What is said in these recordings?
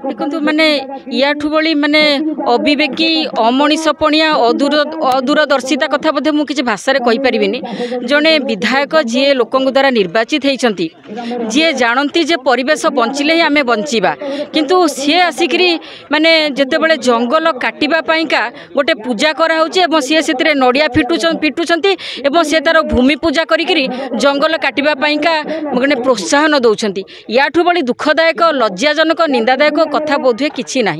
देखु माने याठू बड़ी माने अविवेकी अमनीषपणिया अदूरदर्शिता कथा बोधे मुझे किसी भाषा कही पारिनी। जड़े विधायक जी लोक द्वारा निर्वाचित होती जी जानती जे परिवेश बंचिले ही आम बंचा किंतु सी आसिक माने जिते बड़े जंगल काटापी का गोटे पूजा कराऊे सी से नड़िया पिटुंट सी तार भूमि पूजा करी जंगल काटापी का गोटे प्रोत्साहन दौरान याठू बड़ी दुखदायक लज्जाजनक निंदादायक कथा बोधे किसी ना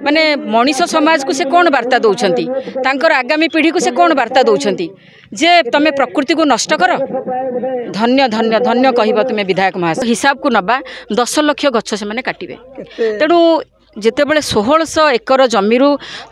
माने मनीष समाज को से कौन वार्ता दौरान तांकर आगामी पीढ़ी को से कौन वार्ता दौरान जे तमे प्रकृति को नष्ट कर। धन्य धन्य धन्य कह तुम्हें विधायक महाशय हिसाब को नबा 10 लाख गछ से मैंने काटे तेणु जितेबले 1600 एकर जमी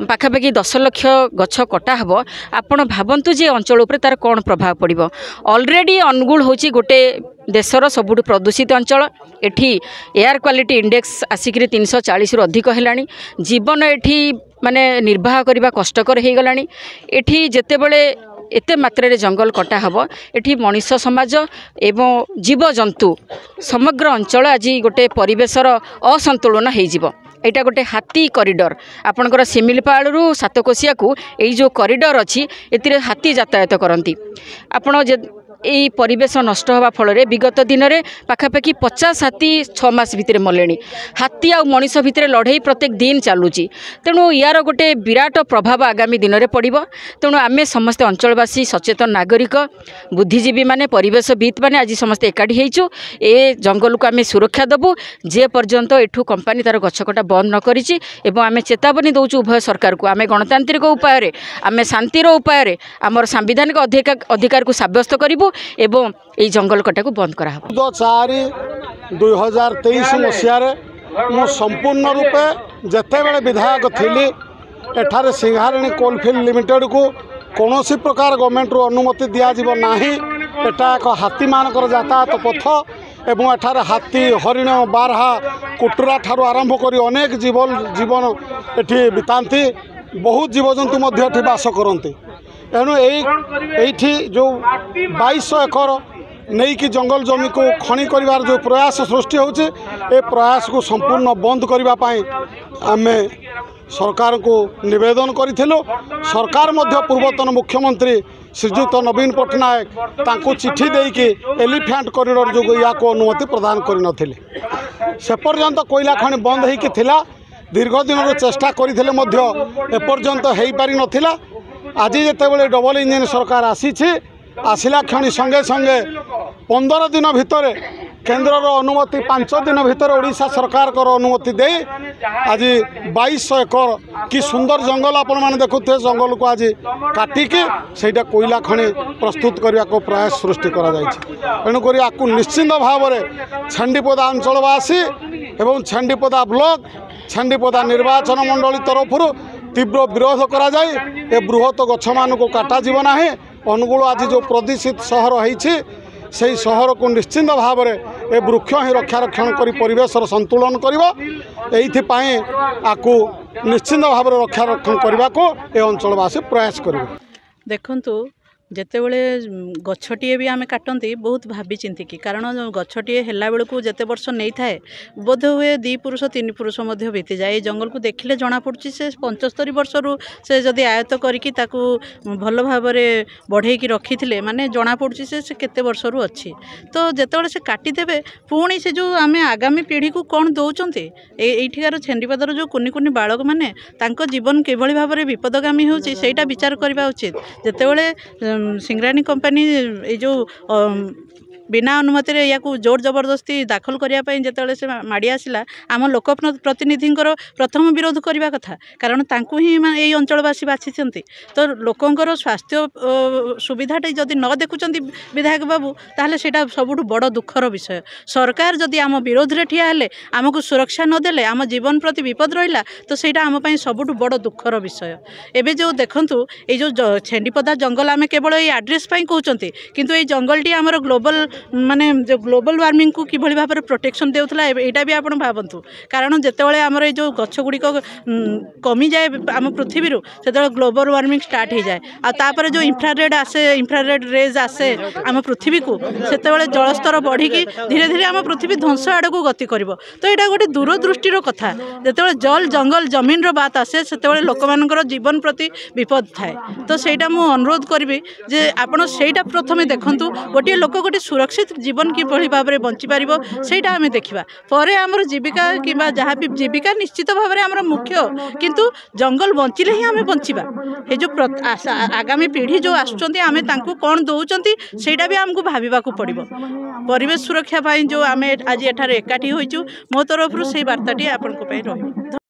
पाखापाखि 10 लाख गछ कटा हम आपण भावतु जे अंचल उपर तार कौन प्रभाव पड़ो। ऑलरेडी अनुगुल होची गोटे देशर सबुठ प्रदूषित अंचल एठी एयर क्वालिटी इंडेक्स आसिक 340 रु अधिक है। जीवन एठी माने निर्वाह करने कष्टकर हो गला। एठी जितेबले एते मात्रा रे जंगल कटा हम एठी मनीष समाज एवं जीवजंतु समग्र अंचल आज गोटे परिवेशर असंतुलन हो। यहाँ गोटे हाथी कॉरिडोर आपणकर सिमिलपाल रु सातकोशिया को यही जो कॉरिडोर अच्छी ए हाथी यातायात करती आपण यही परिवेश नष्ट होगा फल विगत दिन में पाखापाखि 50 हाथी 6 मास भितर मले। हाथी आ मनीष भितर लड़ाई प्रत्येक दिन चलुची तेणु यार गोटे विराट प्रभाव आगामी दिन में पड़ो। तेणु आम समस्ते अंचलवासी सचेतन नागरिक बुद्धिजीवी माने परिवेशविद माने आज समस्ते एकाठी होइछु ए जंगल को आम सुरक्षा देबू जे पर्यंत एठू कंपानी तार गछकटा बंद न करिछि एवं आम चेतावनी दौचु उभय सरकार को आम गणतांत्रिक उपाय आम शांतिर उपाय आमर सांविधानिक अधिकार को साब्यस्त करूँ एवं ये जंगल कटा को बंद करा 4/2023 मसीह मु संपूर्ण रूपे जितेबले विधायक थी एठारे सिंहारिणी कोलफिल्ड लिमिटेड को कौन प्रकार गवर्नमेंट अनुमति दिज्व ना। एटा एक हाथी मानकर यातायात पथ एवं एठारे हाथी हरिण बारहा कुटुरा ठारू आरंभ कर अनेक जीवन एठी बिताती बहुत जीवजंतु मध्य एठी बास करते। एणु यही जो 2200 एकर नहीं कि जंगल जमी को खणी कर जो प्रयास सृष्टि होचे ए प्रयास को संपूर्ण बंद करने आम सरकार को निवेदन करूँ। सरकार मध्य पूर्वतन मुख्यमंत्री श्रीजुक्त नवीन पट्टनायक तांको चिठी देकी एलिफेंट कॉरिडोर जो या को अनुमति प्रदान कर से पर्यंत कोयला खଣି बंद होइकी थिला। दीर्घ दिन चेष्टा करथिले मध्य एपर्यंत हो पारि नथिला। आज जितेबले डबल इंजिन सरकार आसिला क्षणी संगे संगे 15 दिन भितर केन्द्रर अनुमति 5 दिन भितर ओडिशा सरकार कर अनुमति दे आज 2200 एकर कि सुंदर जंगल आपण माने देखुथे जंगल को आज काटिकी सेटा कोयला खଣି प्रस्तुत करने को प्रयास सृष्टि करा जायछि। तेणुक आपको निश्चिंत भाव में छेंडीपदा अंचलवासी एवं छेंडीपदा ब्लॉक छेंडीपदा निर्वाचन मंडली तरफ तीव्र विरोध करा जाए ए बृहत गछ मान को काटा जीव ना। अनुगुल आज जो प्रदूषित सहर होइछि से सहर को निश्चिंत भाव में ए वृक्ष ही रक्षारक्षण कर परिवेश संतुलन कर आपको निश्चिंत भाव में रक्षारक्षण करने को ए अंचलवासी प्रयास कर। देखंतु जितेबले गछटीए भी आम काटती बहुत भावी चिंतिकी कारण गछटीए है बेलू जिते वर्ष नहीं थाए बोध हुए 2 पुरुष 3 पुरुष बीती जाए। जंगल को देखिले जना पड़ी से 75 वर्ष रु से जदि आयत्त करके भल भाव में बढ़े रखी थे माने जना पड़ी से केते वर्ष रु अच्छी। तो जितेबाला से काटिदेवे पुणी से जो आम आगामी पीढ़ी को कौन दौरान एठिकार छेंडीपदार जो कुनि कुनि बालक मैंने जीवन किभली भाव में विपदगामी होची सेटा विचार करवा उचित। जितेबाला सिंगरानी कंपनी ये जो बिना अनुमति या जोर जबरदस्ती दाखल करने जिते से माड़ी आसला आम लोक प्रतिनिधि प्रथम विरोध करने कथा कारण तांकु ही यही अंचलवासी बाछिंट। तो लोकंर स्वास्थ्य सुविधाटे जदि न देखुंत विधायक बाबू ताहले सेटा सबुठ बड़ दुखर विषय। सरकार जदि आम विरोध में ठिया हेले आमको सुरक्षा नदेले आम जीवन प्रति विपद रहा तो सेटा आम सबुठ बड़ दुखर विषय। एबे जो देखंतु ये जो छेंडीपदा जंगल आम केवल ये आड्रेस कहते किंतु ये जंगलटी आमर ग्लोबल माने जो ग्लोबल वार्मिंग को किभଳି भाବରେ प्रोटेक्शन देउथला एटा भी आपण भाबंतु कारण जेतेबेले हमर जो गछ गुडी को कमी जाए आम पृथ्वी से ग्लोबल वार्मिंग स्टार्ट हो जाए आ तापर जो इंफ्रारेड रेज आसे आम पृथ्वी को से जलस्तर बढ़िकी धीरे धीरे आम पृथ्वी ध्वंस आड़ को गति कर तो यहाँ गोटे दूरदृष्टिर कथा जो जल जंगल जमीन बात आसे से लोक मान जीवन प्रति विपद थाए तो सहीटा मु अनुरोध करी जे आपण सहीटा प्रथमे देखंतु गोटे लोक गोटे सुरक्षित जीवन किभଳି भाବରେ बंची पारिबो सेटा आमे देखिबा परे हमर जीविका किबा जहाँ भी जीविका निश्चित भाव में आमर मुख्य किंतु जंगल बंचिले ही आमे बंचिबा हे जो आगामी पीढ़ी जो आसुचंती आमे तांकु कोन दउचंती सेटा भी हमकु भाबिबाकू पड़िबो परिवेश सुरक्षा पाई जो आमे आज एठारे एकाठी होइचु मो तरफ से बार्ताटी आपन को पाई रहिबो।